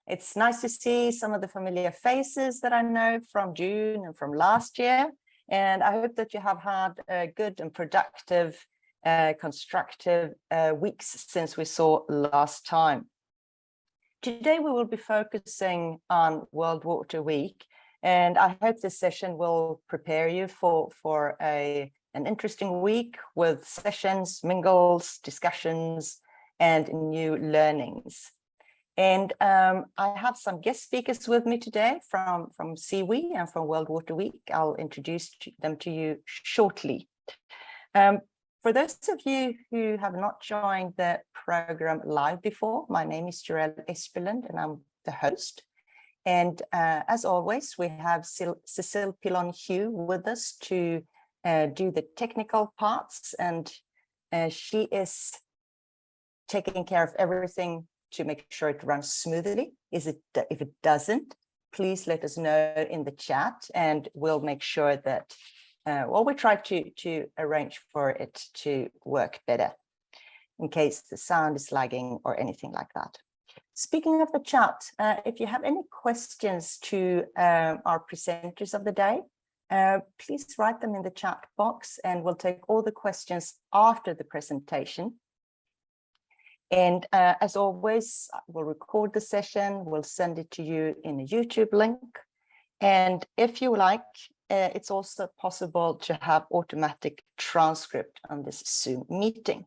It's nice to see some of the familiar faces that I know from June and from last year. And I hope that you have had a good and productive, constructive weeks since we saw last time. Today, we will be focusing on World Water Week, and I hope this session will prepare you for an interesting week with sessions, mingles, discussions, and new learnings. And I have some guest speakers with me today from SIWI and from World Water Week. I'll introduce them to you shortly. For those of you who have not joined the program live before, my name is Gabriela Suhoschi and I'm the host. And as always, we have Cecile Pilon-Hugh with us to do the technical parts, and she is taking care of everything to make sure it runs smoothly. If it doesn't, please let us know in the chat, and we'll make sure that, we try to arrange for it to work better in case the sound is lagging or anything like that. Speaking of the chat, if you have any questions to our presenters of the day, please write them in the chat box, and we'll take all the questions after the presentation. And as always, we'll record the session, we'll send it to you in a YouTube link. And if you like, it's also possible to have automatic transcript on this Zoom meeting.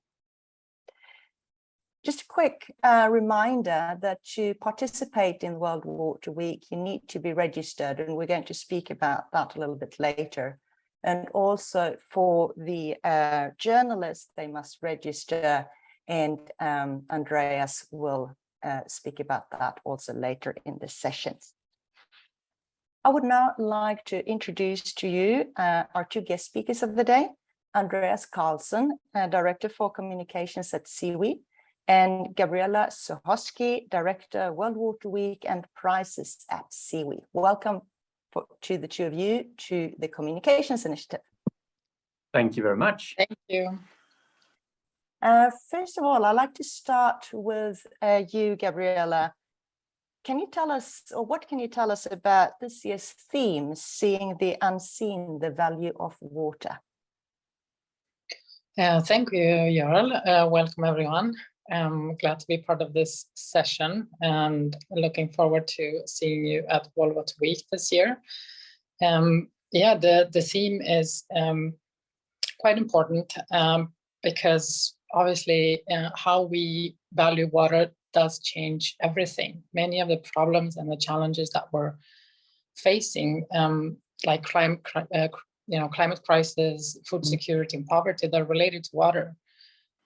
Just a quick reminder that to participate in World Water Week, you need to be registered, and we're going to speak about that a little bit later. And also for the journalists, they must register, and Andreas will speak about that also later in the sessions. I would now like to introduce to you our two guest speakers of the day, Andreas Karlsson, Director for Communications at SIWI, and Gabriela Suhoschi, Director, World Water Week and Prizes at SIWI. Welcome to the two of you to the Communications Initiative. Thank you very much. Thank you. First of all, I'd like to start with you, Gabriela. Can you tell us, or what can you tell us about this year's theme, Seeing the Unseen, the Value of Water? Thank you, Jarl. Welcome, everyone. I'm glad to be part of this session and looking forward to seeing you at World Water Week this year. The theme is quite important because obviously how we value water does change everything. Many of the problems and the challenges that we're facing, like climate crisis, food security, and poverty, they're related to water.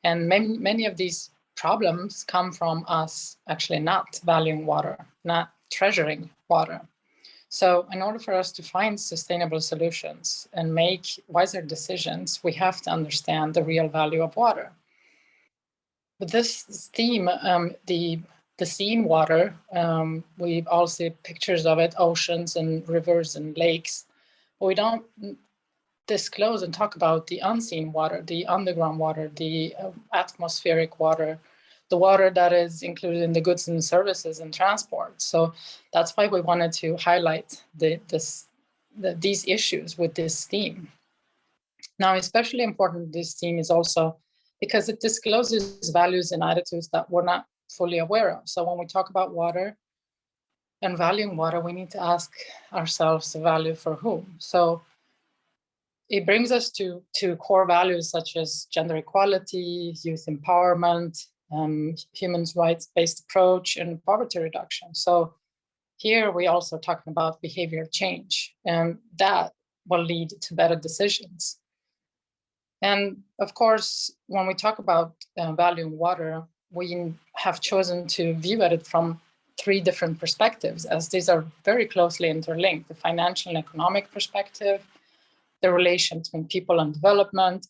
And many of these problems come from us actually not valuing water, not treasuring water. So in order for us to find sustainable solutions and make wiser decisions, we have to understand the real value of water. With this theme, the seen water, we all see pictures of it, oceans and rivers and lakes. But we don't disclose and talk about the unseen water, the underground water, the atmospheric water, the water that is included in the goods and services and transport. So that's why we wanted to highlight these issues with this theme. Now, especially important, this theme is also because it discloses values and attitudes that we're not fully aware of. So when we talk about water and valuing water, we need to ask ourselves the value for whom. So it brings us to core values such as gender equality, youth empowerment, human rights-based approach, and poverty reduction. So here we also talking about behavior change, and that will lead to better decisions. And of course, when we talk about valuing water, we have chosen to view it from three different perspectives, as these are very closely interlinked: the financial and economic perspective, the relation between people and development,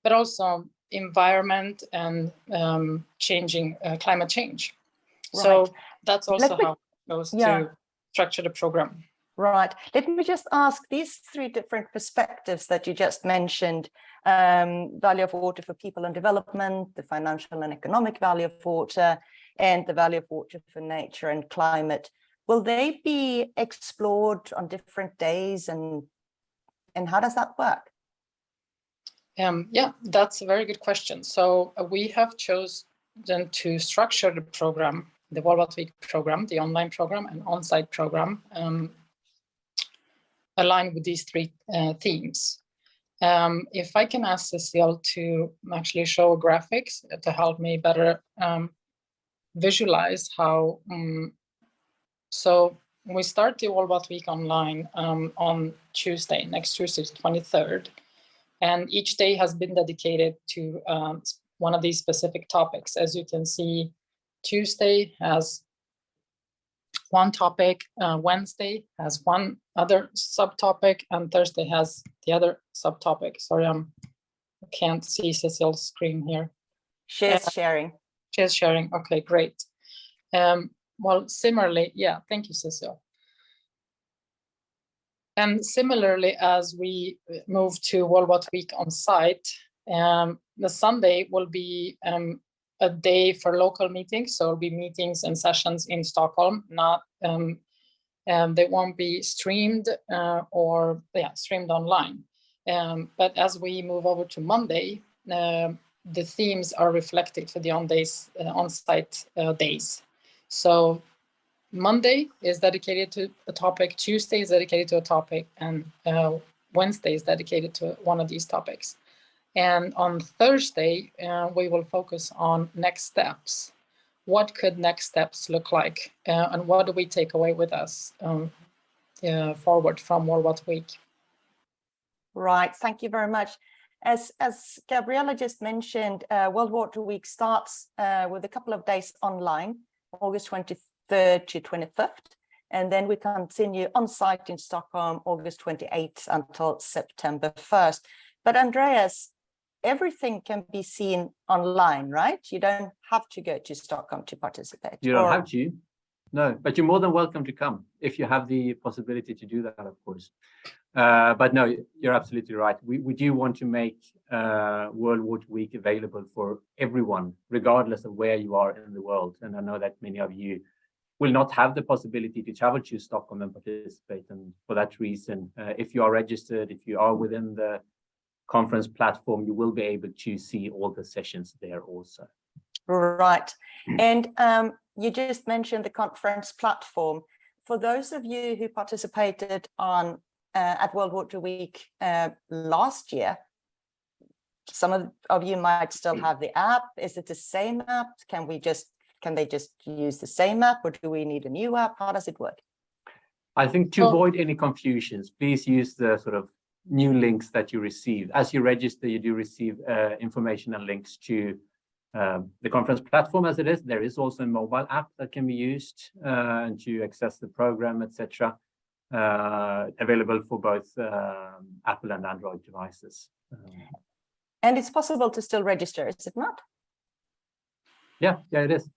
but also environment and changing climate change. Right. So that's also how it goes to structure the program. Right. Let me just ask, these three different perspectives that you just mentioned, value of water for people and development, the financial and economic value of water, and the value of water for nature and climate. Will they be explored on different days, and how does that work? Yeah, that's a very good question. So we have chosen to structure the program, the World Water Week program, the online program and on-site program, aligned with these three themes. If I can ask Cecile to actually show graphics to help me better visualize how. So we start the World Water Week online on Tuesday, next Tuesday, 23rd. And each day has been dedicated to one of these specific topics. As you can see, Tuesday has one topic, Wednesday has one other subtopic, and Thursday has the other subtopic. Sorry, I can't see Cecile's screen here. She's sharing. She's sharing. Okay, great. Well, similarly, yeah, thank you, Cecile. And similarly, as we move to World Water Week on site, the Sunday will be a day for local meetings. So it'll be meetings and sessions in Stockholm, not they won't be streamed streamed online. But as we move over to Monday, the themes are reflected for the on-site days. So Monday is dedicated to a topic, Tuesday is dedicated to a topic, and Wednesday is dedicated to one of these topics. And on Thursday, we will focus on next steps. What could next steps look like? And what do we take away with us forward from World Water Week? Right, thank you very much. As Gabriela just mentioned, World Water Week starts with a couple of days online, August 23rd to 25th, and then we continue on site in Stockholm, August 28th until September 1st. But Andreas, everything can be seen online, right? You don't have to go to Stockholm to participate. You don't have to, no, but you're more than welcome to come if you have the possibility to do that, of course. But no, you're absolutely right. We do want to make World Water Week available for everyone, regardless of where you are in the world. And I know that many of you will not have the possibility to travel to Stockholm and participate. And for that reason, if you are registered, if you are within the conference platform, you will be able to see all the sessions there also. Right. And you just mentioned the conference platform. For those of you who participated on at World Water Week last year, some of you might still have the app. Is it the same app? Can they just use the same app, or do we need a new app? How does it work? I think to avoid any confusions, please use the sort of new links that you receive. As you register, you do receive information and links to the conference platform as it is. There is also a mobile app that can be used to access the program, etc. Available for both Apple and Android devices. And it's possible to still register, is it not? Yeah, it is.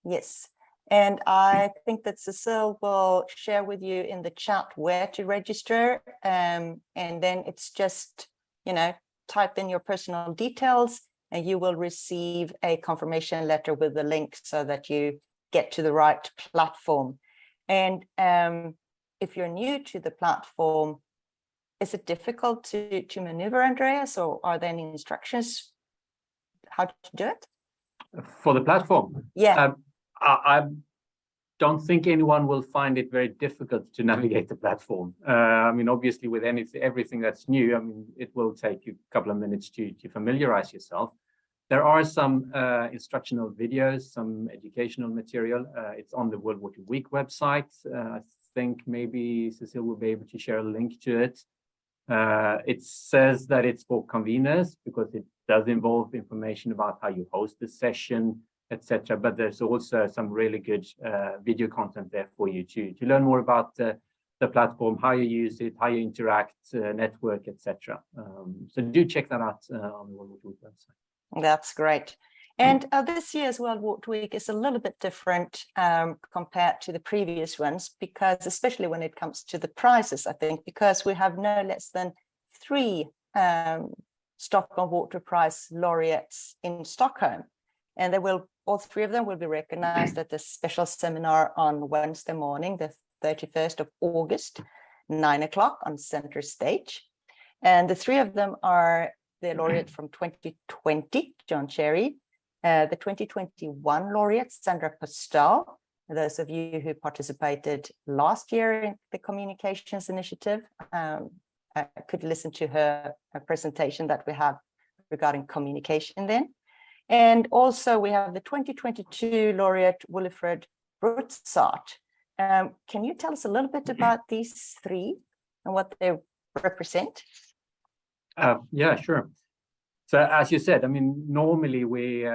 Yes. And I think that Cecile will share with you in the chat where to register. And then it's just, type in your personal details and you will receive a confirmation letter with the link so that you get to the right platform. And if you're new to the platform, is it difficult to maneuver, Andreas, or are there any instructions how to do it? For the platform? Yeah. I don't think anyone will find it very difficult to navigate the platform. Obviously, with everything that's new, it will take you a couple of minutes to familiarize yourself. There are some instructional videos, some educational material. It's on the World Water Week website. I think maybe Cecile will be able to share a link to it. It says that it's for conveners because it does involve information about how you host the session, etc. But there's also some really good video content there for you to learn more about the platform, how you use it, how you interact, network, etc. So do check that out on the World Water Week website. That's great. And this year's World Water Week is a little bit different compared to the previous ones, because especially when it comes to the prizes, I think, because we have no less than 3 Stockholm Water Prize laureates in Stockholm. And all three of them will be recognized at the special seminar on Wednesday morning, the 31st of August, 9 o'clock on center stage. And the three of them are the laureate from 2020, John Cherry, the 2021 laureate, Sandra Postal. Those of you who participated last year in the Communications Initiative could listen to her presentation that we have regarding communication then. And also we have the 2022 laureate, Wilfred Brutzart. Can you tell us a little bit about these three and what they represent? Yeah, sure. So as you said, I mean, normally we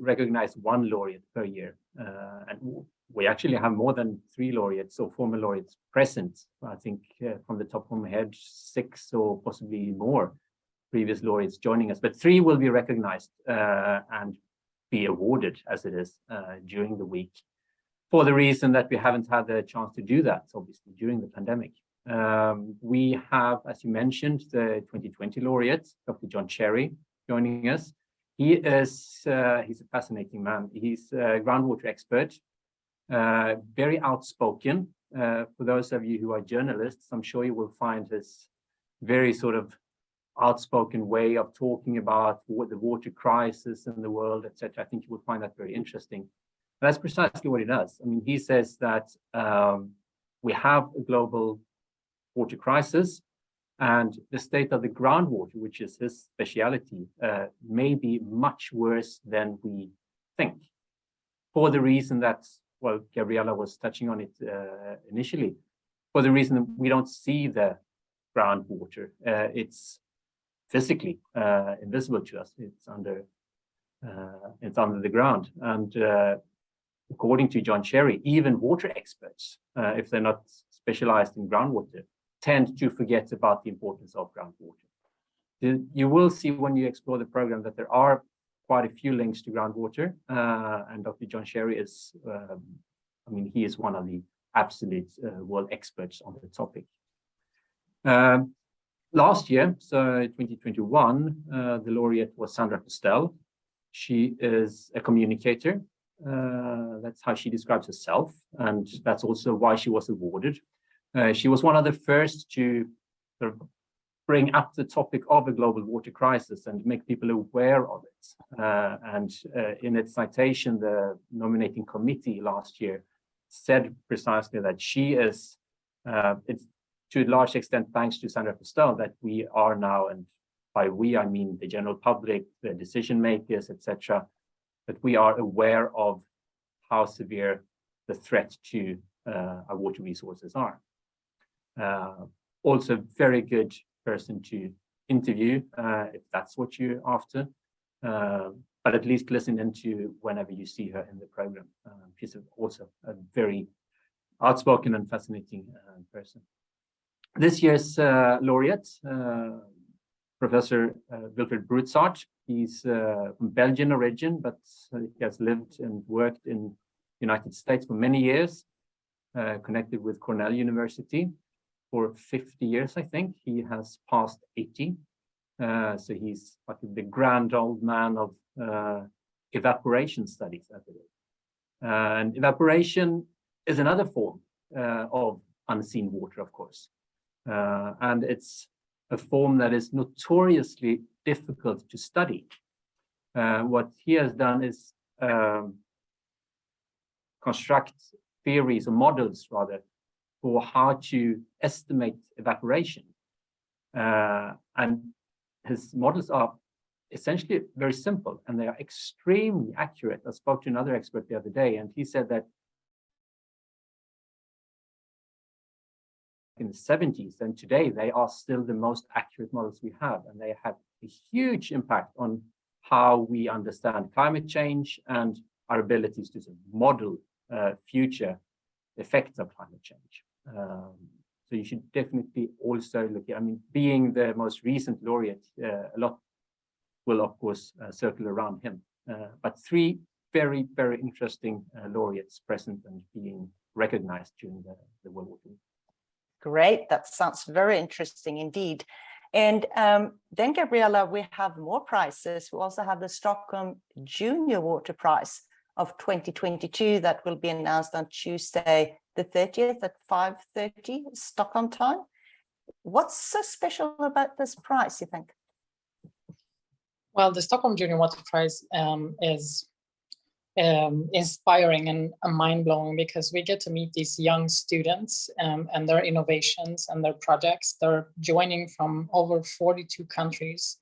recognize one laureate per year, and we actually have more than 3 laureates or former laureates present. I think from the top of my head, 6 or possibly more previous laureates joining us, but 3 will be recognized and be awarded as it is during the week, for the reason that we haven't had the chance to do that, obviously, during the pandemic. We have, as you mentioned, the 2020 laureate, Dr. John Cherry, joining us. He's a fascinating man. He's a groundwater expert, very outspoken. For those of you who are journalists, I'm sure you will find his very sort of outspoken way of talking about the water crisis in the world, etc. I think you will find that very interesting. That's precisely what he does. I mean, he says that we have a global water crisis, and the state of the groundwater, which is his speciality, may be much worse than we think, for the reason that, well, Gabriela was touching on it initially, for the reason that we don't see the groundwater. It's physically invisible to us. It's under the ground. And according to John Cherry, even water experts, if they're not specialized in groundwater, tend to forget about the importance of groundwater. You will see when you explore the program that there are quite a few links to groundwater, and Dr. John Cherry is, I mean, he is one of the absolute world experts on the topic. Last year, so 2021, the laureate was Sandra Postal. She is a communicator. That's how she describes herself, and that's also why she was awarded. She was one of the first to sort of bring up the topic of a global water crisis and make people aware of it. In its citation, the nominating committee last year said precisely that she is, it's to a large extent thanks to Sandra Postal, that we are now, and by we I mean the general public, the decision makers, etc., that we are aware of how severe the threat to our water resources are. Also very good person to interview if that's what you're after, but at least listen into whenever you see her in the program. She's also a very outspoken and fascinating person. This year's laureate, Professor Wilfred Brutzart. He's from Belgian origin, but he has lived and worked in the United States for many years, connected with Cornell University for 50 years, I think. He has passed 80. So he's like the grand old man of evaporation studies, I believe. And evaporation is another form of unseen water, of course. And it's a form that is notoriously difficult to study. What he has done is construct theories or models, rather, for how to estimate evaporation. And his models are essentially very simple, and they are extremely accurate. I spoke to another expert the other day, and he said that in the 70s, and today they are still the most accurate models we have, and they have a huge impact on how we understand climate change and our abilities to model future effects of climate change. So you should definitely also look at, I mean, being the most recent laureate, a lot will of course circle around him. But 3 very, very interesting laureates present and being recognized during the World War II. Great, that sounds very interesting indeed. And then, Gabriela, we have more prizes. We also have the Stockholm Junior Water Prize of 2022 that will be announced on Tuesday, the 30th at 5:30 Stockholm time. What's so special about this prize, you think? Well, the Stockholm Junior Water Prize is inspiring and mind-blowing because we get to meet these young students and their innovations and their projects. They're joining from over 42 countries,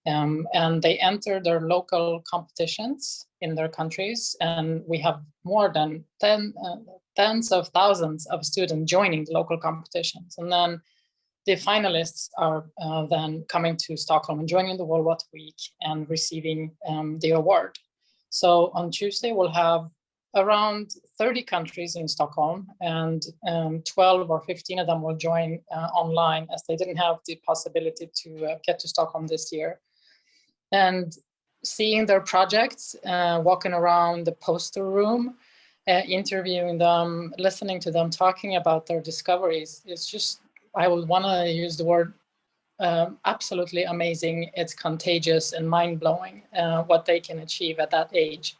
and they enter their local competitions in their countries. And we have more than tens of thousands of students joining the local competitions. And then the finalists are then coming to Stockholm and joining the World Water Week and receiving the award. So on Tuesday, we'll have around 30 countries in Stockholm, and 12 or 15 of them will join online, as they didn't have the possibility to get to Stockholm this year. And seeing their projects, walking around the poster room, interviewing them, listening to them, talking about their discoveries, it's just, I would want to use the word absolutely amazing. It's contagious and mind-blowing what they can achieve at that age.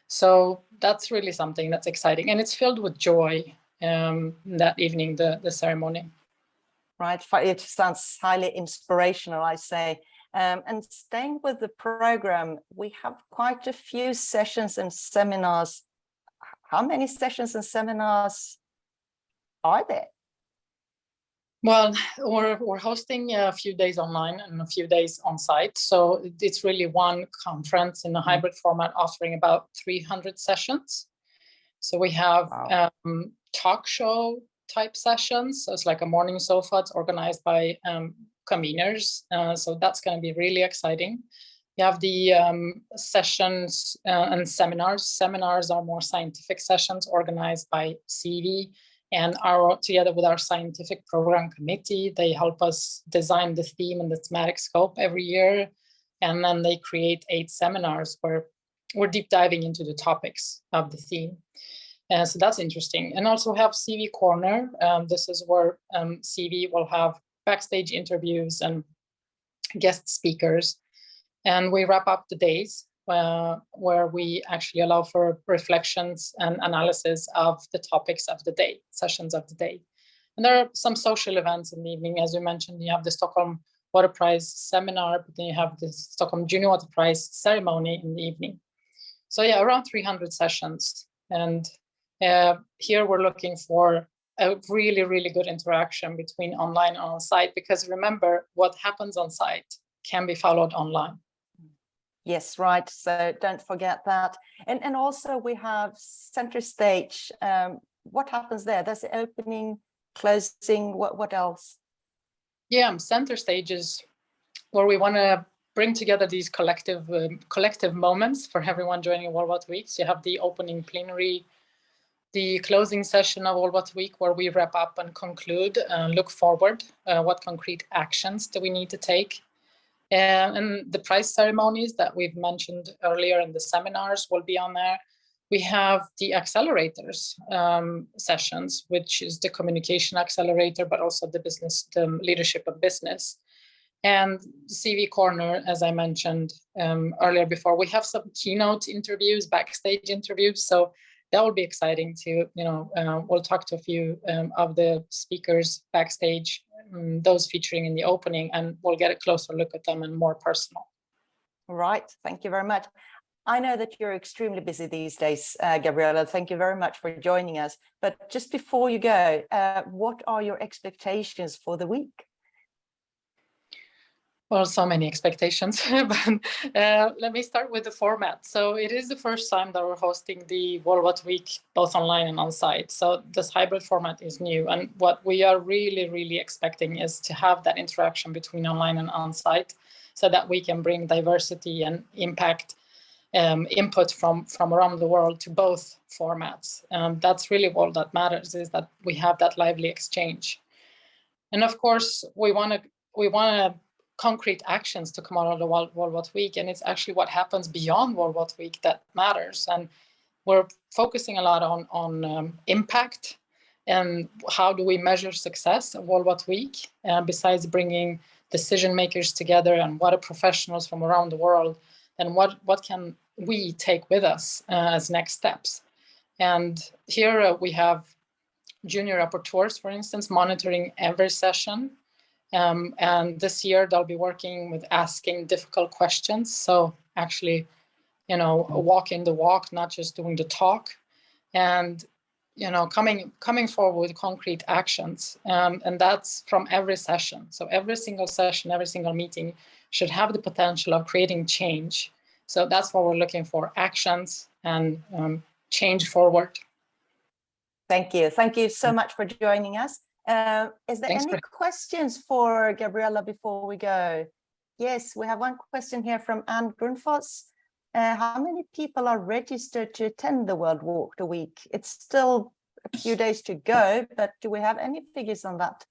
So that's really something that's exciting, and it's filled with joy that evening, the ceremony. Right, it sounds highly inspirational, I say. And staying with the program, we have quite a few sessions and seminars. How many sessions and seminars are there? Well, we're hosting a few days online and a few days on site. So it's really one conference in a hybrid format offering about 300 sessions. So we have talk show type sessions. So it's like a morning sofa. It's organized by conveners. So that's going to be really exciting. You have the sessions and seminars. Seminars are more scientific sessions organized by SIWI. And together with our scientific program committee, they help us design the theme and the thematic scope every year. And then they create 8 seminars where we're deep diving into the topics of the theme. So that's interesting. And also have SIWI Corner. This is where SIWI will have backstage interviews and guest speakers. And we wrap up the days where we actually allow for reflections and analysis of the topics of the day, sessions of the day. And there are some social events in the evening. As you mentioned, you have the Stockholm Water Prize seminar, but then you have the Stockholm Junior Water Prize ceremony in the evening. So yeah, around 300 sessions. And here we're looking for a really, really good interaction between online and on site, because remember, what happens on site can be followed online. Yes, right. So don't forget that. And also we have center stage. What happens there? There's the opening, closing, what else? Yeah, center stage is where we want to bring together these collective moments for everyone joining World Water Week. So you have the opening plenary, the closing session of World Water Week, where we wrap up and conclude and look forward. What concrete actions do we need to take? And the prize ceremonies that we've mentioned earlier in the seminars will be on there. We have the accelerators sessions, which is the communication accelerator, but also the leadership of business. And CV Corner, as I mentioned earlier before, we have some keynote interviews, backstage interviews. So that will be exciting to, we'll talk to a few of the speakers backstage, those featuring in the opening, and we'll get a closer look at them and more personal. Right, thank you very much. I know that you're extremely busy these days, Gabriela. Thank you very much for joining us. But just before you go, what are your expectations for the week? Well, so many expectations, but let me start with the format. So it is the first time that we're hosting the World Water Week, both online and on site. So this hybrid format is new. And what we are really, really expecting is to have that interaction between online and on site, so that we can bring diversity and impact input from around the world to both formats. That's really all that matters, is that we have that lively exchange. And of course, we want to concrete actions to come out of the World Water Week, and it's actually what happens beyond World Water Week that matters. And we're focusing a lot on impact and how do we measure success of World Water Week, besides bringing decision makers together and water professionals from around the world, then what can we take with us as next steps? And here we have junior rapporteurs, for instance, monitoring every session. And this year they'll be working with asking difficult questions. So actually, walking the walk, not just doing the talk, and coming forward with concrete actions. And that's from every session. So every single session, every single meeting should have the potential of creating change. So that's what we're looking for, actions and change forward. Thank you. Thank you so much for joining us. Is there any questions for Gabriela before we go? Yes, we have one question here from Anne Grunfos. How many people are registered to attend the World Water Week? It's still a few days to go, but do we have any figures on that?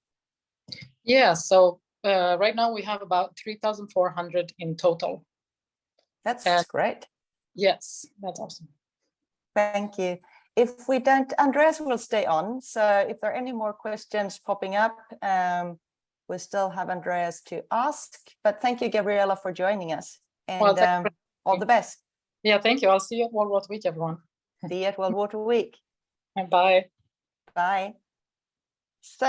Yeah, so right now we have about 3,400 in total. That's great. Yes, that's awesome. Thank you. If we don't, Andreas will stay on. So if there are any more questions popping up, we still have Andreas to ask. But thank you, Gabriela, for joining us. And all the best. Yeah, thank you. I'll see you at World Water Week, everyone. See you at World Water Week. Bye. Bye. So,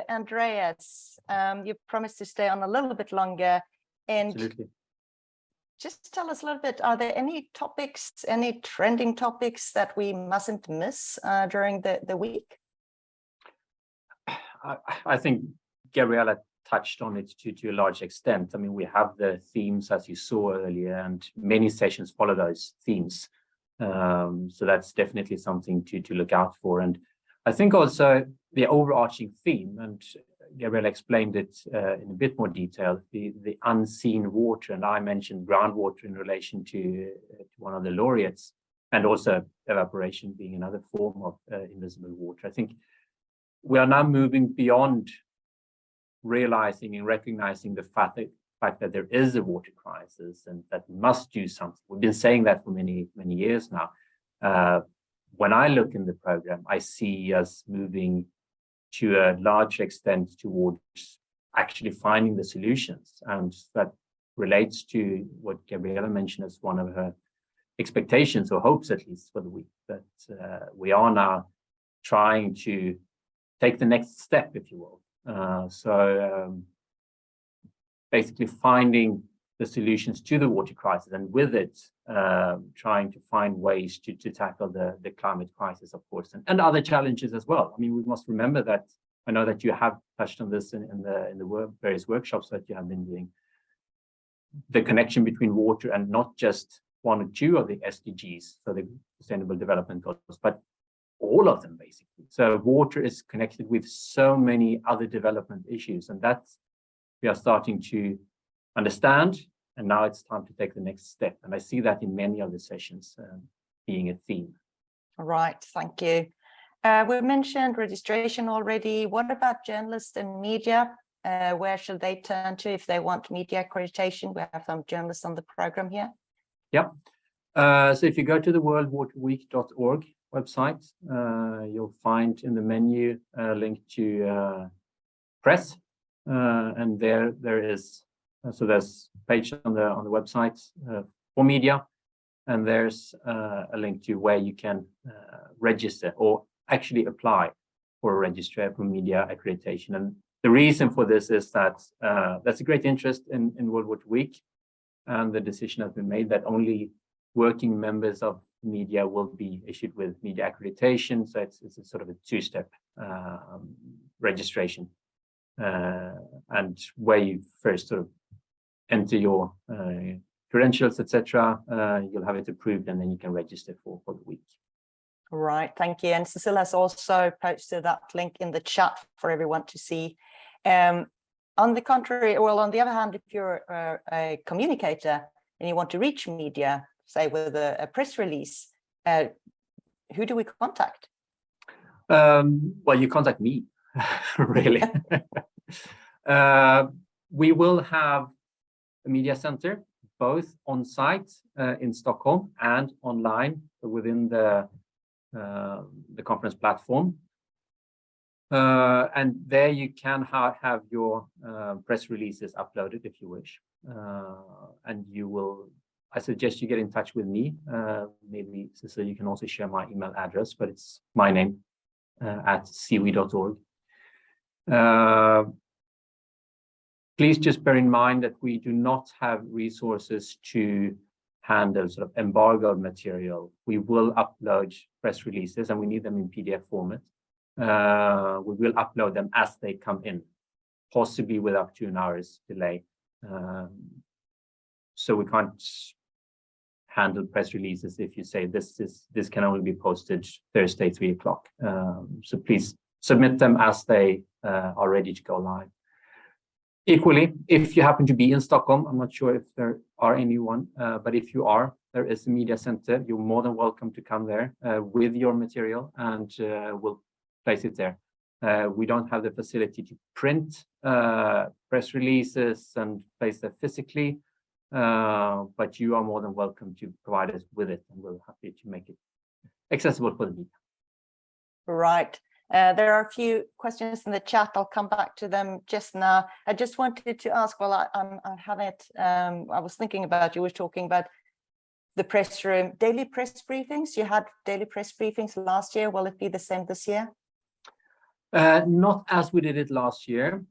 Andreas, you promised to stay on a little bit longer. And Absolutely. Just tell us a little bit, are there any topics, any trending topics that we mustn't miss during the week? I think Gabriela touched on it to a large extent. I mean, we have the themes, as you saw earlier, and many sessions follow those themes. So that's definitely something to look out for. And I think also the overarching theme, and Gabriela explained it in a bit more detail, the unseen water, and I mentioned groundwater in relation to one of the laureates, and also evaporation being another form of invisible water. I think we are now moving beyond realizing and recognizing the fact that there is a water crisis and that we must do something. We've been saying that for many years now. When I look in the program, I see us moving to a large extent towards actually finding the solutions. And that relates to what Gabriela mentioned as one of her expectations, or hopes at least, for the week, that we are now trying to take the next step, if you will. Basically finding the solutions to the water crisis, and with it, trying to find ways to tackle the climate crisis, of course, and other challenges as well. I mean, we must remember that, I know that you have touched on this in the various workshops that you have been doing, the connection between water and not just one or two of the SDGs, so the Sustainable Development Goals, but all of them, basically. So water is connected with so many other development issues, and that we are starting to understand, and now it's time to take the next step. And I see that in many of the sessions being a theme. All right, thank you. We mentioned registration already. What about journalists and media? Where should they turn to if they want media accreditation? We have some journalists on the program here. Yeah. So if you go to the worldwaterweek.org website, you'll find in the menu a link to press, and there is so there's a page on the website for media, and there's a link to where you can register or actually apply for a registrar for media accreditation. And the reason for this is that that's a great interest in World Water Week, and the decision has been made that only working members of media will be issued with media accreditation. So it's a sort of a two-step registration, and where you first sort of enter your credentials, etc. You'll have it approved, and then you can register for the week. Right, thank you. And Cecilia has also posted that link in the chat for everyone to see. On the contrary, well, on the other hand, if you're a communicator and you want to reach media, say with a press release, who do we contact? Well, you contact me, really. We will have a media center, both on site in Stockholm and online within the conference platform. And there you can have your press releases uploaded if you wish. And I suggest you get in touch with me. Maybe so you can also share my email address, but it's my name at SIWI.org. Please just bear in mind that we do not have resources to handle sort of embargoed material. We will upload press releases and we need them in PDF format. We will upload them as they come in, possibly with up to an hour's delay. So we can't handle press releases if you say this can only be posted Thursday 3 o'clock. So please submit them as they are ready to go live. Equally, if you happen to be in Stockholm, I'm not sure if there are anyone, but if you are, there is a media center. You're more than welcome to come there with your material, and we'll place it there. We don't have the facility to print press releases and place them physically, but you are more than welcome to provide us with it, and we're happy to make it accessible for the media. Right. There are a few questions in the chat. I'll come back to them just now. I just wanted to ask, well, I was thinking about, you were talking about the press room, daily press briefings. You had daily press briefings last year. Will it be the same this year? Not as we did it last year.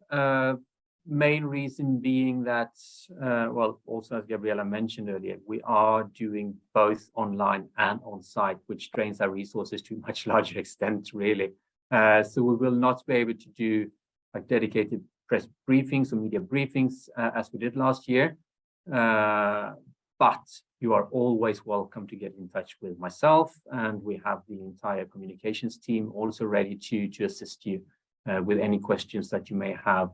Main reason being that, well, also as Gabriela mentioned earlier, we are doing both online and on site, which drains our resources to a much larger extent, really. So we will not be able to do like dedicated press briefings or media briefings as we did last year. But you are always welcome to get in touch with myself, and we have the entire communications team also ready to assist you with any questions that you may have,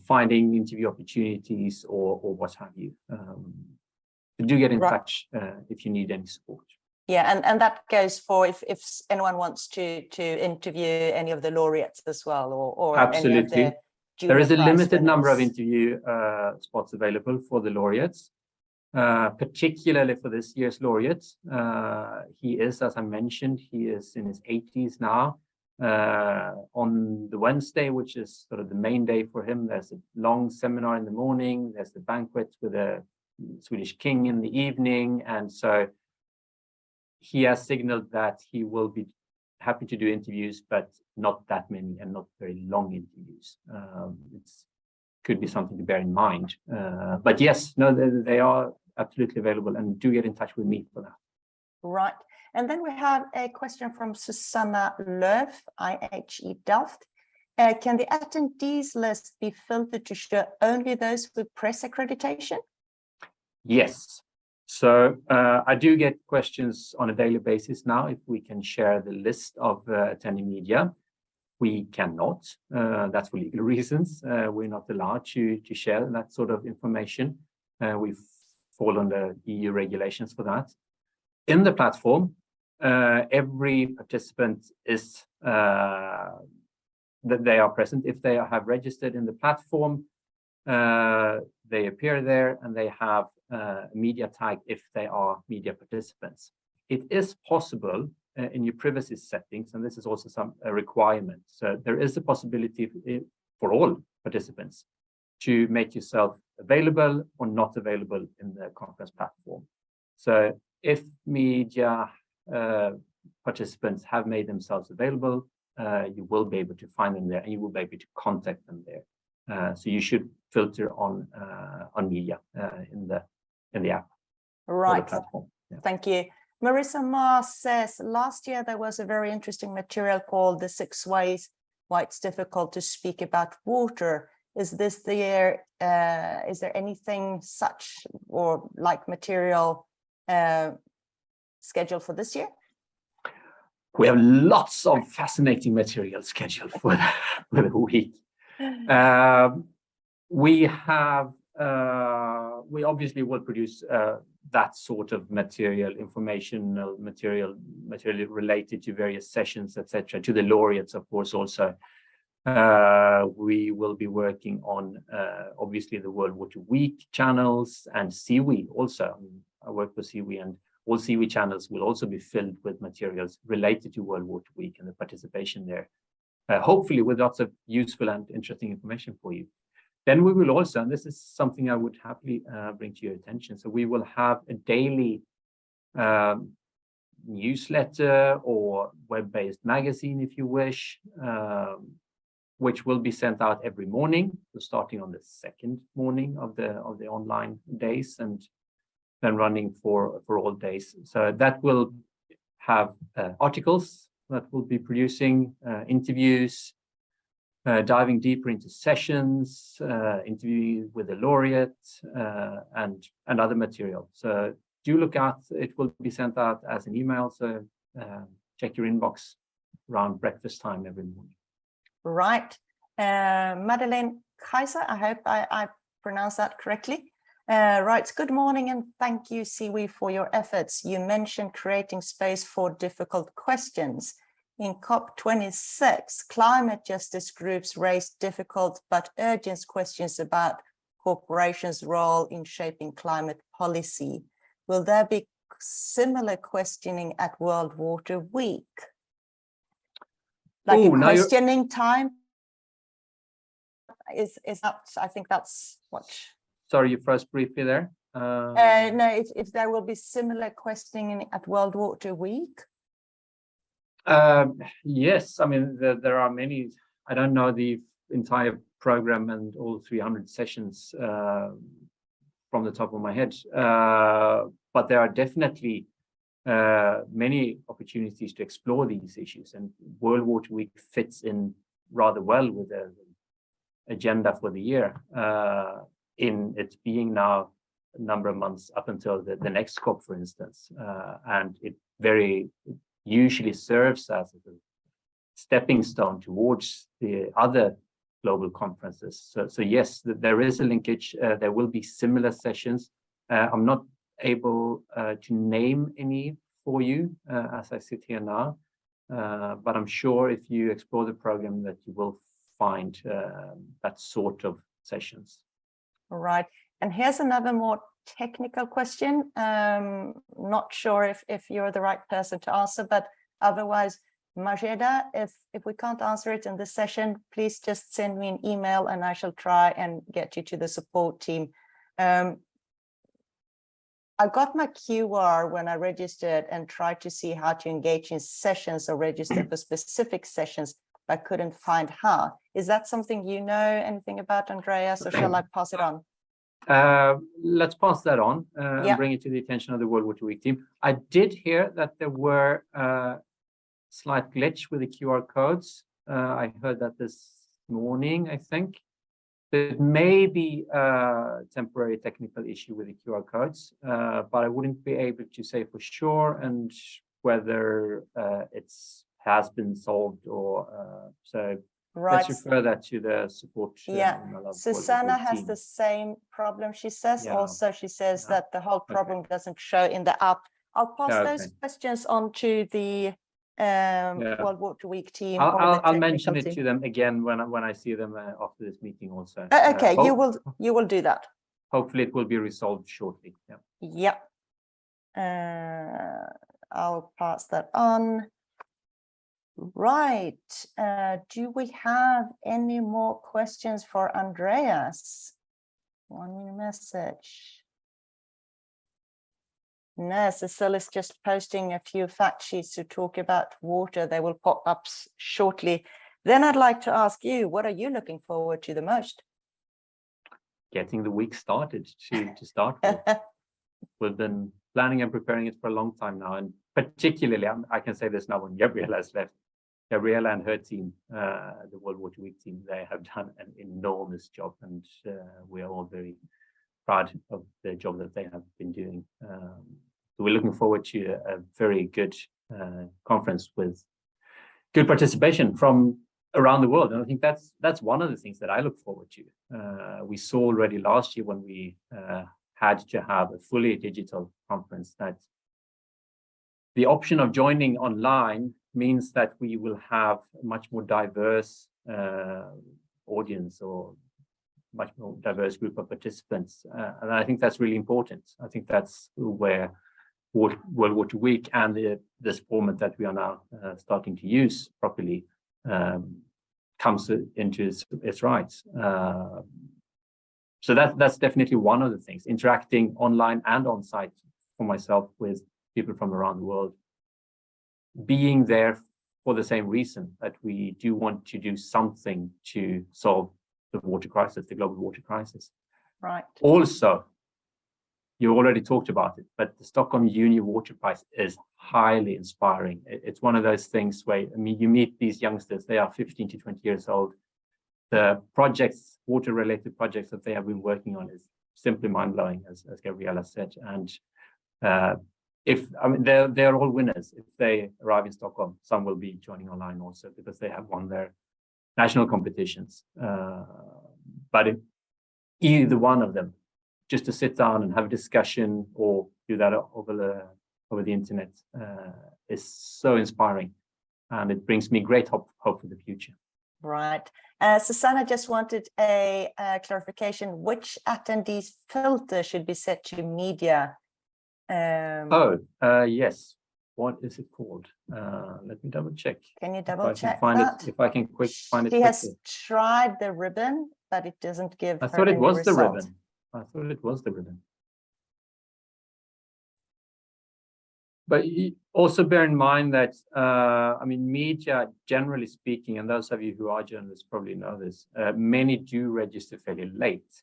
finding interview opportunities or what have you. So do get in touch if you need any support. Yeah, and that goes for if anyone wants to interview any of the laureates as well, or absolutely. Any of the there is a limited winners. number of interview spots available for the laureates, particularly for this year's laureate. He is, as I mentioned, he is in his 80s now. On the Wednesday, which is sort of the main day for him, there's a long seminar in the morning. There's the banquet with the Swedish king in the evening, and so he has signaled that he will be happy to do interviews, but not that many and not very long interviews. It could be something to bear in mind. But yes, no, they are absolutely available, and do get in touch with me for that. Right. And then we have a question from Susanna Löf, IHE Delft. Can the attendees list be filtered to show only those with press accreditation? Yes. So I do get questions on a daily basis now if we can share the list of attending media. We cannot. That's for legal reasons. We're not allowed to share that sort of information. We fall under EU regulations for that. In the platform, every participant is that they are present. If they have registered in the platform, they appear there, and they have a media tag if they are media participants. It is possible in your privacy settings, and this is also a requirement. So there is a possibility for all participants to make yourself available or not available in the conference platform. So if media participants have made themselves available, you will be able to find them there, and you will be able to contact them there. So you should filter on media in the app. Right. The platform. Yeah. Thank you. Marissa Mar says, last year there was a very interesting material called The 6 Ways Why It's Difficult to Speak About Water. Is this the year? Is there anything such or like material scheduled for this year? We have lots of fascinating material scheduled for the week. We obviously will produce that sort of material, informational material related to various sessions, etc., to the laureates, of course. Also, we will be working on obviously the World Water Week channels and SIWI also. I work for SIWI, and all SIWI channels will also be filled with materials related to World Water Week and the participation there. hopefully with lots of useful and interesting information for you. Then we will also, and this is something I would happily bring to your attention, so we will have a daily newsletter or web-based magazine, if you wish, which will be sent out every morning, so starting on the second morning of the online days, and then running for all days. So that will have articles that we'll be producing, interviews, diving deeper into sessions, interviewing with the laureate, and other material. So do look out. It will be sent out as an email. So check your inbox around breakfast time every morning. Right. Madeleine Kaiser, I hope I pronounced that correctly. Writes, good morning and thank you, SIWI, for your efforts. You mentioned creating space for difficult questions. In COP26, climate justice groups raised difficult but urgent questions about corporations' role in shaping climate policy. Will there be similar questioning at World Water Week? Like a questioning time? Is that, I think that's what... Sorry, you froze briefly there. No, if there will be similar questioning at World Water Week? Yes, I mean, there are many. I don't know the entire program and all 300 sessions from the top of my head, but there are definitely many opportunities to explore these issues, and World Water Week fits in rather well with the agenda for the year, in it being now a number of months up until the next COP, for instance, and it usually serves as a stepping stone towards the other global conferences. So yes, there is a linkage. There will be similar sessions. I'm not able to name any for you as I sit here now, but I'm sure if you explore the program that you will find that sort of sessions. All right. And here's another more technical question. Not sure if you're the right person to answer, but otherwise, Majeda, if we can't answer it in this session, please just send me an email and I shall try and get you to the support team. I got my QR when I registered and tried to see how to engage in sessions or register for specific sessions, but I couldn't find how. Is that something you know anything about, Andreas, or shall I pass it on? Let's pass that on and bring it to the attention of the World Water Week team. I did hear that there were slight glitch with the QR codes. I heard that this morning, I think. There may be a temporary technical issue with the QR codes, but I wouldn't be able to say for sure and whether it has been solved or so. Right. Let's refer that to the support. Susanna has the same problem, she says. Yeah. Also, she says that the whole problem doesn't show in the app. I'll pass those questions on to the World Water Week team. I'll mention it to them again when I see them after this meeting also. Okay, you will do that. Hopefully it will be resolved shortly. Yep. I'll pass that on. Right. Do we have any more questions for Andreas? One message. No, Cecile is just posting a few fact sheets to talk about water. They will pop up shortly. Then I'd like to ask you, what are you looking forward to the most? Getting the week started to start with. We've been planning and preparing it for a long time now, and particularly, I can say this now when Gabriela has left. Gabriela and her team, the World Water Week team, they have done an enormous job, and we are all very proud of the job that they have been doing. We're looking forward to a very good conference with good participation from around the world, and I think that's one of the things that I look forward to. We saw already last year when we had to have a fully digital conference that the option of joining online means that we will have a much more diverse audience or much more diverse group of participants. And I think that's really important. I think that's where World Water Week and this format that we are now starting to use properly comes into its rights. So that's definitely one of the things, interacting online and on site for myself with people from around the world, being there for the same reason, that we do want to do something to solve the water crisis, the global water crisis. Right. Also, you already talked about it, but the Stockholm Uni Water Prize is highly inspiring. It's one of those things where, I mean, you meet these youngsters, they are 15 to 20 years old. The projects, water-related projects that they have been working on is simply mind-blowing, as Gabriela said. And they're all winners. If they arrive in Stockholm, some will be joining online also because they have won their national competitions. But if either one of them, just to sit down and have a discussion or do that over the internet, is so inspiring, and it brings me great hope for the future. Right. Susanna just wanted a clarification. Which attendees filter should be set to media? Yes. What is it called? Let me double check. Can you double check that? If I can find it quickly. She has tried the ribbon, but it doesn't give her I thought it any was result. the ribbon. I thought it was the ribbon. But also bear in mind that, I mean, media, generally speaking, and those of you who are journalists probably know this, many do register fairly late.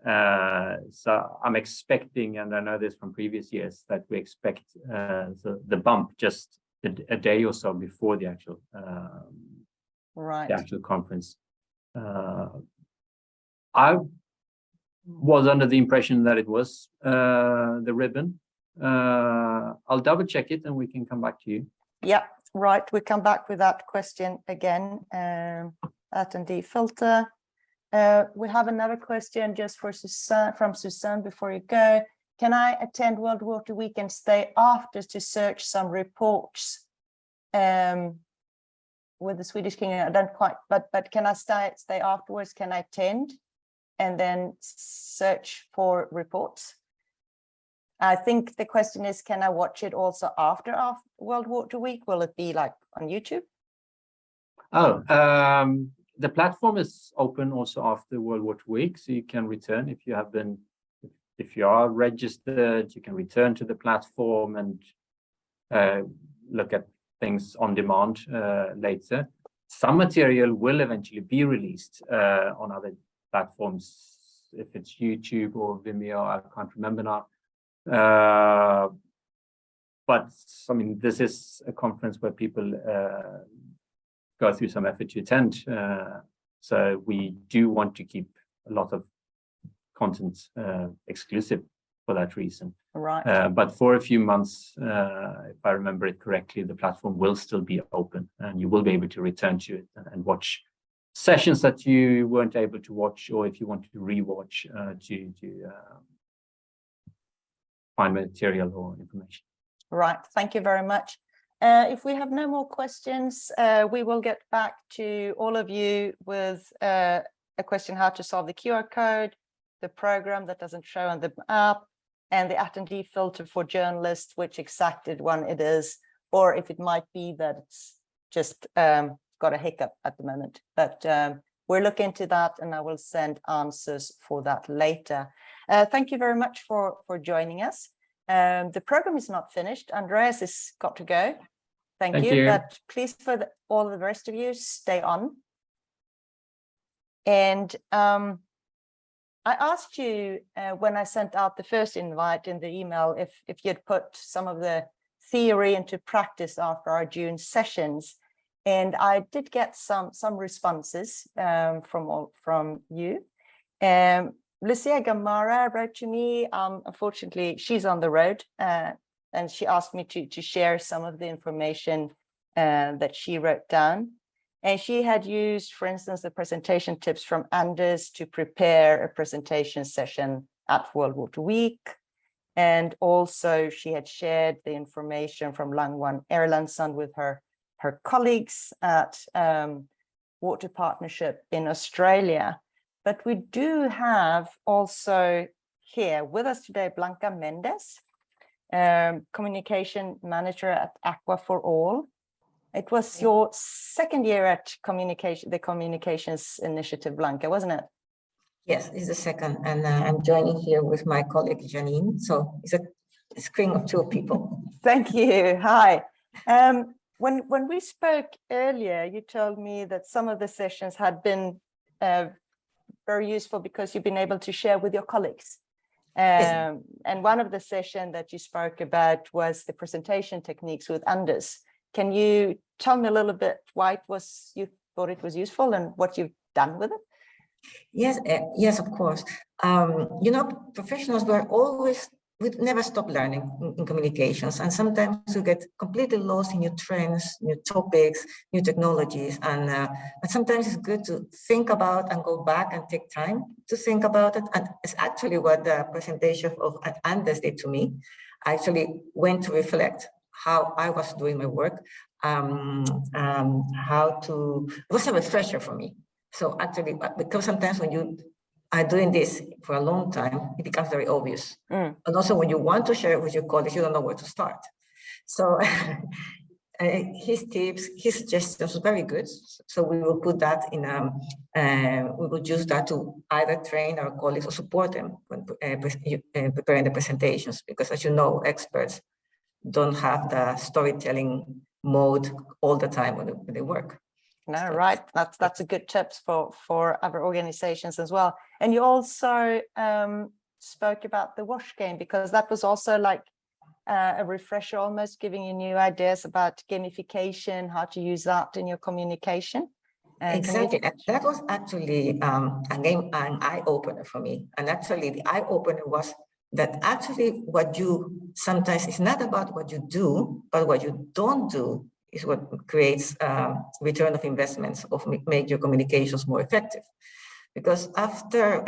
So I'm expecting, and I know this from previous years, that we expect the bump just a day or so before the actual, right. the actual conference. I was under the impression that it was the ribbon. I'll double check it and we can come back to you. Yeah, right. We come back with that question again. Attendee filter. We have another question just for Susanne, from Susanne before you go. Can I attend World Water Week and stay after to search some reports with the Swedish King? I don't quite, but can I stay afterwards? Can I attend and then search for reports? I think the question is, can I watch it also after World Water Week? Will it be like on YouTube? Oh, the platform is open also after World Water Week, so you can return if you have been, if you are registered, you can return to the platform and look at things on demand later. Some material will eventually be released on other platforms, if it's YouTube or Vimeo, I can't remember now. But I mean, this is a conference where people go through some effort to attend. So we do want to keep a lot of content exclusive for that reason. Right. But for a few months, if I remember it correctly, the platform will still be open and you will be able to return to it and watch sessions that you weren't able to watch, or if you want to rewatch to find material or information. Right. Thank you very much. If we have no more questions, we will get back to all of you with a question how to solve the QR code, the program that doesn't show on the app, and the attendee filter for journalists, which exacted one it is, or if it might be that it's just got a hiccup at the moment. But we'll look into that and I will send answers for that later. Thank you very much for joining us. The program is not finished. Andreas has got to go. Thank you. But please, for all the rest of you, stay on. And I asked you when I sent out the first invite in the email if you'd put some of the theory into practice after our June sessions. And I did get some responses from you. Lucia Gamara wrote to me. Unfortunately, she's on the road, and she asked me to share some of the information that she wrote down. And she had used, for instance, the presentation tips from Anders to prepare a presentation session at World Water Week. And also she had shared the information from Langwan Erlandsson with her colleagues at Water Partnership in Australia. But we do have also here with us today, Blanca Mendez, Communication Manager at Aqua for All. It was your second year at the Communications Initiative, Blanca, wasn't it? Yes, it's the second, and I'm joining here with my colleague Janine. So it's a screen of two people. Thank you. Hi. When we spoke earlier, you told me that some of the sessions had been very useful because you've been able to share with your colleagues. Yes. And one of the sessions that you spoke about was the presentation techniques with Anders. Can you tell me a little bit why you thought it was useful and what you've done with it? Yes, yes, of course. Professionals we never stop learning in communications, and sometimes you get completely lost in new trends, new topics, new technologies, but sometimes it's good to think about and go back and take time to think about it. And it's actually what the presentation of Anders did to me. I actually went to reflect how I was doing my work, it was a refresher for me. So actually, because sometimes when you are doing this for a long time, it becomes very obvious. And also when you want to share it with your colleagues, you don't know where to start. So his tips, his suggestions were very good. So we will put that in, we will use that to either train our colleagues or support them when preparing the presentations, because as you know, experts don't have the storytelling mode all the time when they work. No, right. That's a good tips for other organizations as well. And you also spoke about the wash game, because that was also like a refresher, almost giving you new ideas about gamification, how to use that in your communication. Exactly. That was actually an eye opener for me. And actually the eye opener was that actually what you sometimes is not about what you do, but what you don't do is what creates return of investments of make your communications more effective. Because after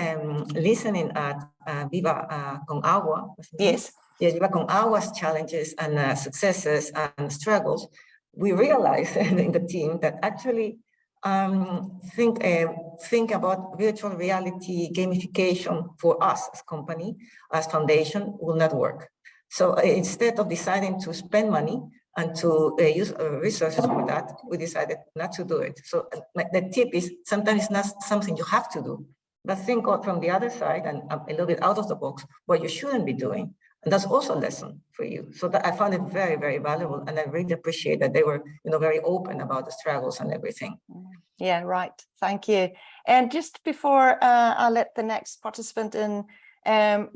listening at Viva con Agua, yes, Viva con Agua's challenges and successes and struggles, we realized in the team that actually think about virtual reality gamification for us as company, as foundation, will not work. So instead of deciding to spend money and to use resources for that, we decided not to do it. So the tip is sometimes it's not something you have to do, but think from the other side and a little bit out of the box what you shouldn't be doing. And that's also a lesson for you. So that I found it very, very valuable. And I really appreciate that they were, very open about the struggles and everything. Yeah, right. Thank you. And just before I let the next participant in,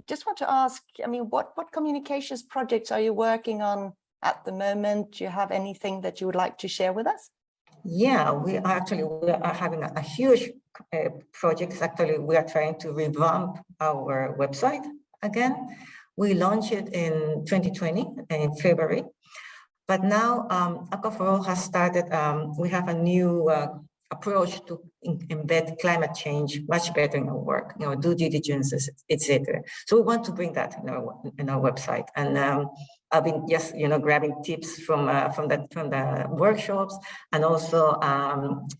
just want to ask, what communications projects are you working on at the moment? Do you have anything that you would like to share with us? Yeah, we are having a huge project. Actually, we are trying to revamp our website again. We launched it in 2020 in February, but now Aqua has started. We have a new approach to embed climate change much better in our work, due diligences, etc. So we want to bring that in our website, and I've been just grabbing tips from the workshops, and also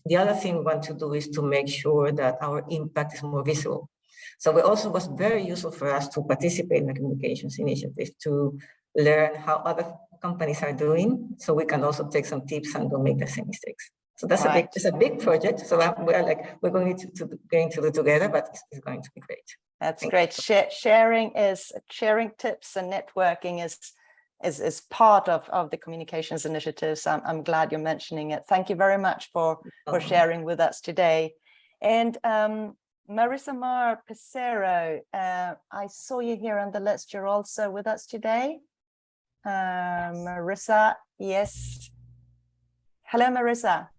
the other thing we want to do is to make sure that our impact is more visible. So it also was very useful for us to participate in the communications initiative to learn how other companies are doing, so we can also take some tips and don't make the same mistakes. So that's a big project. So we're going to do together, but it's going to be great. That's great. Sharing tips and networking is part of the communications initiatives. I'm glad you're mentioning it. Thank you very much for sharing with us today. And Marissa Mar Pecero, I saw you here on the list. You're also with us today. Marissa, yes. Hello, Marissa.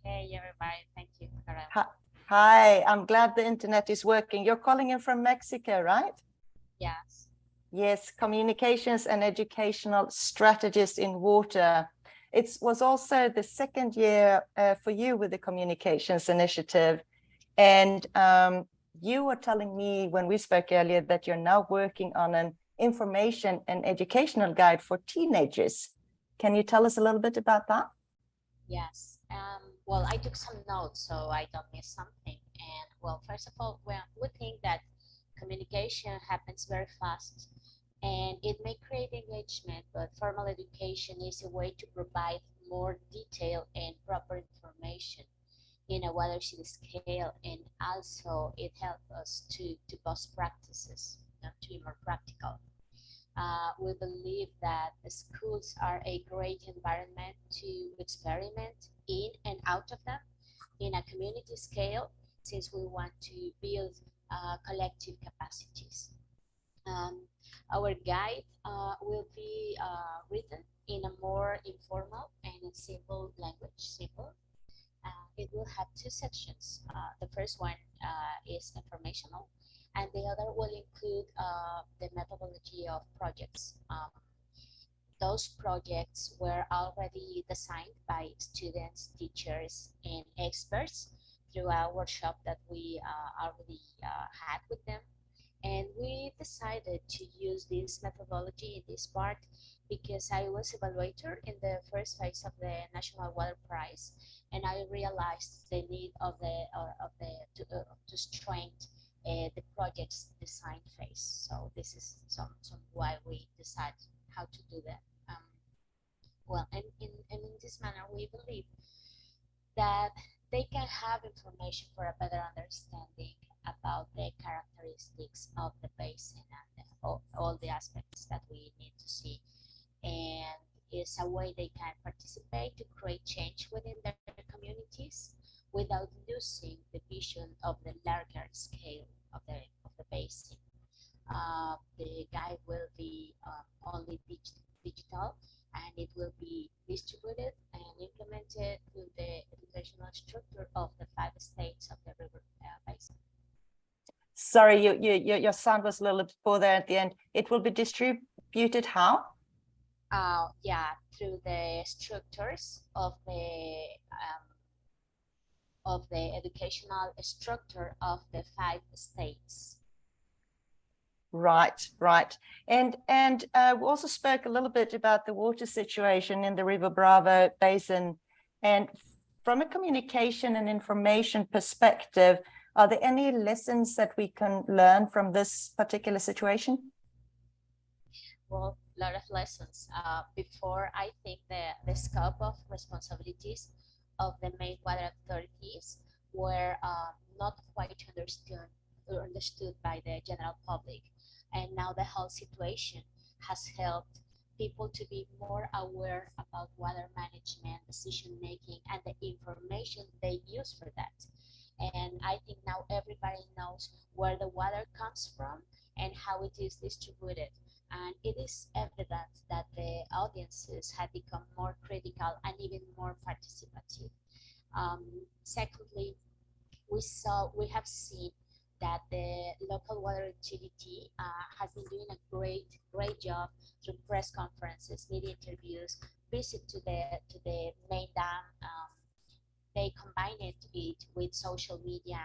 Hey, everybody. Thank you. Hi, I'm glad the internet is working. You're calling in from Mexico, right? Yes. Yes, communications and educational strategist in water. It was also the second year for you with the communications initiative. And you were telling me when we spoke earlier that you're now working on an information and educational guide for teenagers. Can you tell us a little bit about that? Yes. Well, I took some notes so I don't miss something. And well, first of all, we think that communication happens very fast and it may create engagement, but formal education is a way to provide more detailed and proper information in a watershed scale, and also it helps us to best practices, to be more practical. We believe that the schools are a great environment to experiment in and out of them in a community scale, since we want to build collective capacities. Our guide will be written in a more informal and simple language, it will have two sections. The first one is informational, and the other will include the methodology of projects. Those projects were already designed by students, teachers, and experts through a workshop that we already had with them. And we decided to use this methodology in this part because I was evaluator in the first phase of the National Water Prize, and I realized the need of to strengthen the project's design phase. So this is some why we decided how to do that. Well, and in this manner, we believe that they can have information for a better understanding about the characteristics of the basin and all the aspects that we need to see. And it's a way they can participate to create change within their communities without losing the vision of the larger scale of the basin. The guide will be only digital, and it will be distributed and implemented with the educational structure of the 5 states of the river basin. Sorry, your sound was a little bit poor there at the end. It will be distributed how? Yeah, through the structures of the educational structure of the 5 states. Right. And we also spoke a little bit about the water situation in the River Bravo Basin. And from a communication and information perspective, are there any lessons that we can learn from this particular situation? Well, a lot of lessons. Before, I think the scope of responsibilities of the main water authorities were not quite understood by the general public. And now the whole situation has helped people to be more aware about water management, decision making, and the information they use for that. And I think now everybody knows where the water comes from and how it is distributed. And it is evident that the audiences have become more critical and even more participative. Secondly, we have seen that the local water utility has been doing a great job through press conferences, media interviews, visit to the main dam. They combined it with social media,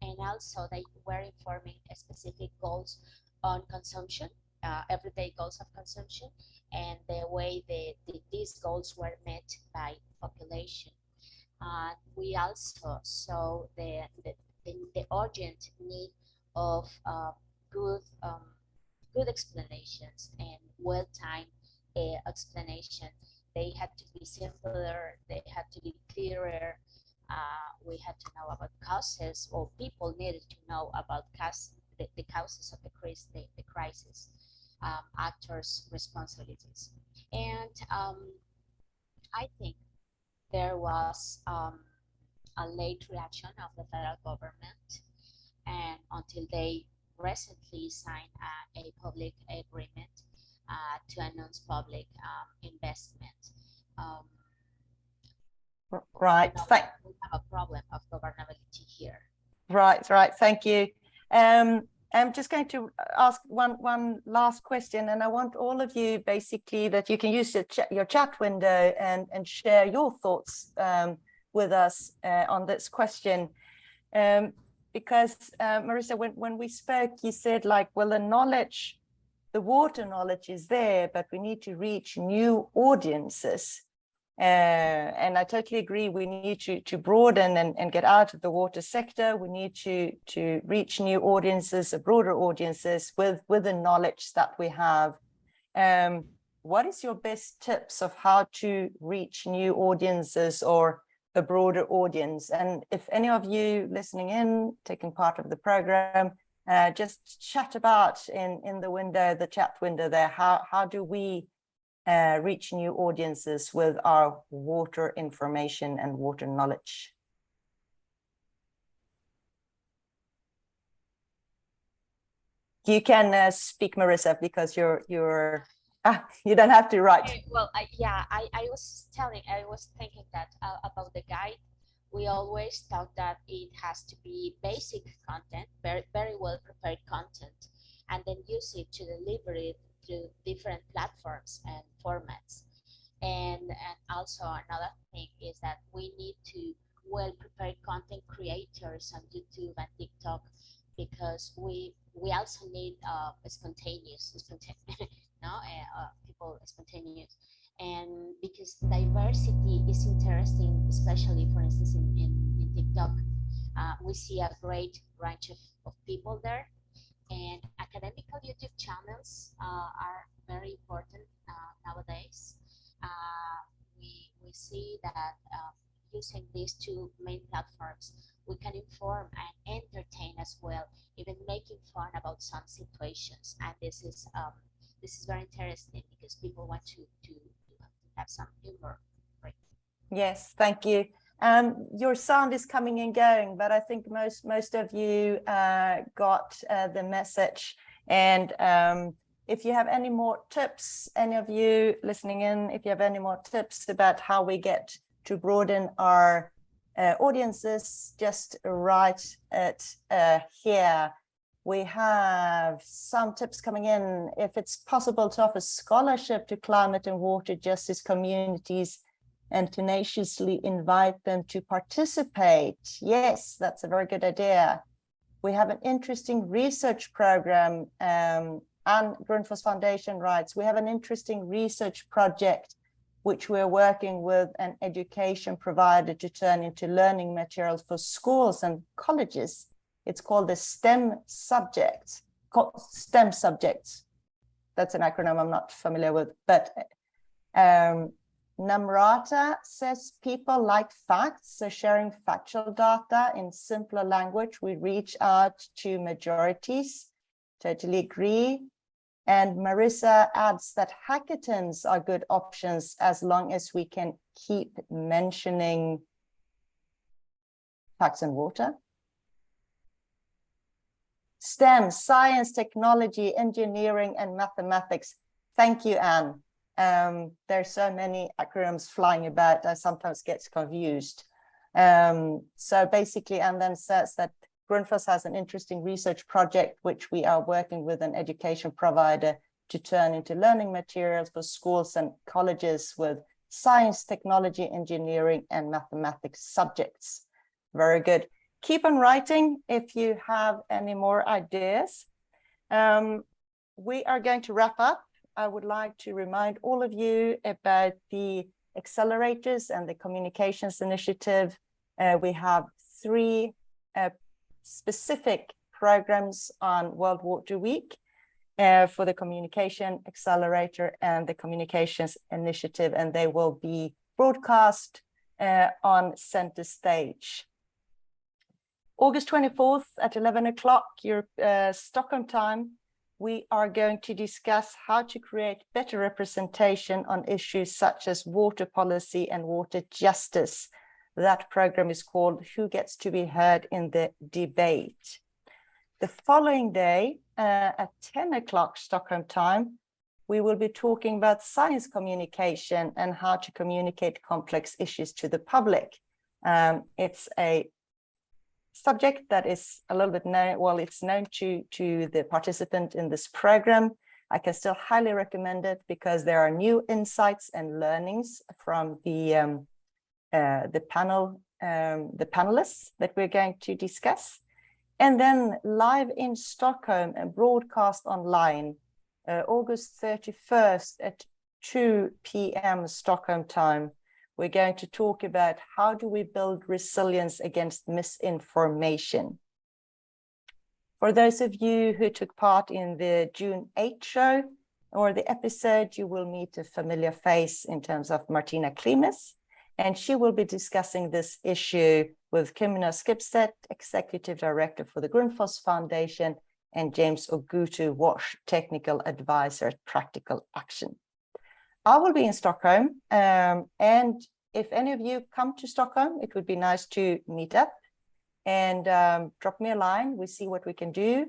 and also they were informing specific goals on consumption, everyday goals of consumption, and the way these goals were met by population. We also saw the urgent need of good explanations and well-timed explanation. They had to be simpler, they had to be clearer. We had to know about causes, or people needed to know about the causes of the crisis, actors' responsibilities. And I think there was a late reaction of the federal government, and until they recently signed a public agreement to announce public investment. Right. We have a problem of governability here. Right. Thank you. I'm just going to ask one last question, and I want all of you basically that you can use your chat window and share your thoughts with us on this question. Because Marissa, when we spoke, you said like, well, the water knowledge is there, but we need to reach new audiences. And I totally agree. We need to broaden and get out of the water sector. We need to reach new audiences, broader audiences with the knowledge that we have. what is your best tips of how to reach new audiences or a broader audience? And if any of you listening in, taking part of the program, just chat about in the window, the chat window there, how do we reach new audiences with our water information and water knowledge? You can speak, Marissa, because you don't have to write. Okay, well, I was thinking that about the guide. We always thought that it has to be basic content, very well prepared content, and then use it to deliver it through different platforms and formats. And also another thing is that we need to well prepared content creators on YouTube and TikTok, because we also need spontaneous no people spontaneous, and because diversity is interesting, especially for instance in TikTok. We see a great range of people there, and academical YouTube channels are very important nowadays. We see that using these two main platforms, we can inform and entertain as well, even making fun about some situations. And this is very interesting because people want to have some humor. Right? Yes, thank you. Your sound is coming and going, but I think most of you got the message. And if you have any more tips, any of you listening in, if you have any more tips about how we get to broaden our audiences, just write it here. We have some tips coming in. If it's possible to offer scholarship to climate and water justice communities and tenaciously invite them to participate. Yes, that's a very good idea. We have an interesting research program, and Grundfos Foundation writes, we have an interesting research project which we're working with an education provider to turn into learning materials for schools and colleges. It's called the STEM subjects. That's an acronym I'm not familiar with, but Namrata says people like facts, so sharing factual data in simpler language, we reach out to majorities. Totally agree. And Marissa adds that hackathons are good options as long as we can keep mentioning facts and water. STEM, science, technology, engineering, and mathematics. Thank you, Anne. There's so many acronyms flying about, I sometimes get confused. So basically, Anne then says that Grundfos has an interesting research project which we are working with an education provider to turn into learning materials for schools and colleges with science, technology, engineering, and mathematics subjects. Very good. Keep on writing if you have any more ideas. We are going to wrap up. I would like to remind all of you about the accelerators and the communications initiative. We have 3 specific programs on World Water Week for the Communication Accelerator and the Communications Initiative, and they will be broadcast on Center Stage. August 24th at 11 o'clock, your Stockholm time, we are going to discuss how to create better representation on issues such as water policy and water justice. That program is called Who Gets to Be Heard in the Debate. The following day at 10 o'clock Stockholm time, we will be talking about science communication and how to communicate complex issues to the public. It's a subject that is a little bit known, well, it's known to the participant in this program. I can still highly recommend it because there are new insights and learnings from the panelists that we're going to discuss. And then live in Stockholm and broadcast online, August 31st at 2 p.m. Stockholm time. We're going to talk about how do we build resilience against misinformation. For those of you who took part in the June 8 show, or the episode, you will meet a familiar face in terms of Martina Klimes, and she will be discussing this issue with Kimina Skipstead, Executive Director for the Grundfos Foundation, and James Ogutu-Wash, Technical Advisor at Practical Action. I will be in Stockholm, and if any of you come to Stockholm, it would be nice to meet up and drop me a line. We see what we can do.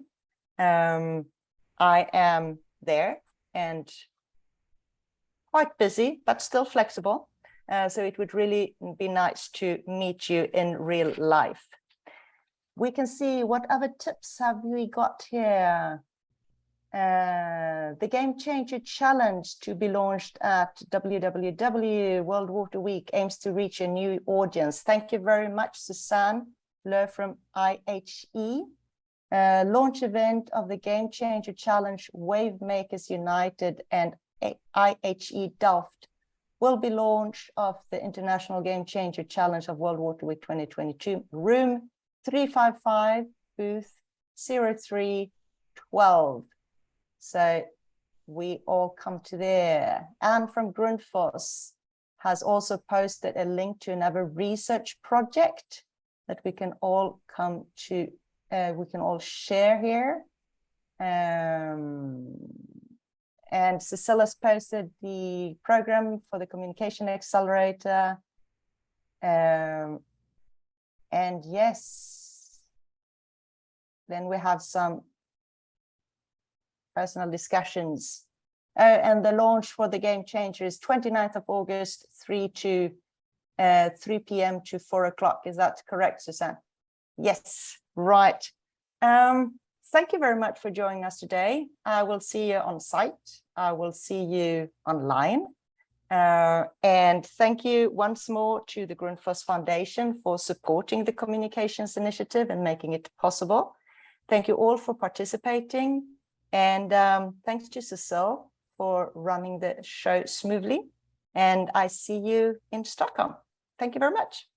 I am there and quite busy, but still flexible. So it would really be nice to meet you in real life. We can see what other tips have we got here. The Game Changer Challenge to be launched at WWW World Water Week aims to reach a new audience. Thank you very much, Susanne Löw from IHE. Launch event of the Game Changer Challenge, Wave Makers United and IHE Delft will be launch of the International Game Changer Challenge of World Water Week 2022, room 355, booth 0312. So we all come to there. Anne from Grundfos has also posted a link to another research project that we can all come to, we can all share here. And Cecilla's posted the program for the Communication Accelerator. And yes, then we have some personal discussions. And the launch for the Game Changer is 29th of August, 3 p.m. to 4 o'clock. Is that correct, Susanne? Yes, right. Thank you very much for joining us today. I will see you on site. I will see you online. And thank you once more to the Grundfos Foundation for supporting the communications initiative and making it possible. Thank you all for participating. And thanks to Cecile for running the show smoothly. And I see you in Stockholm. Thank you very much.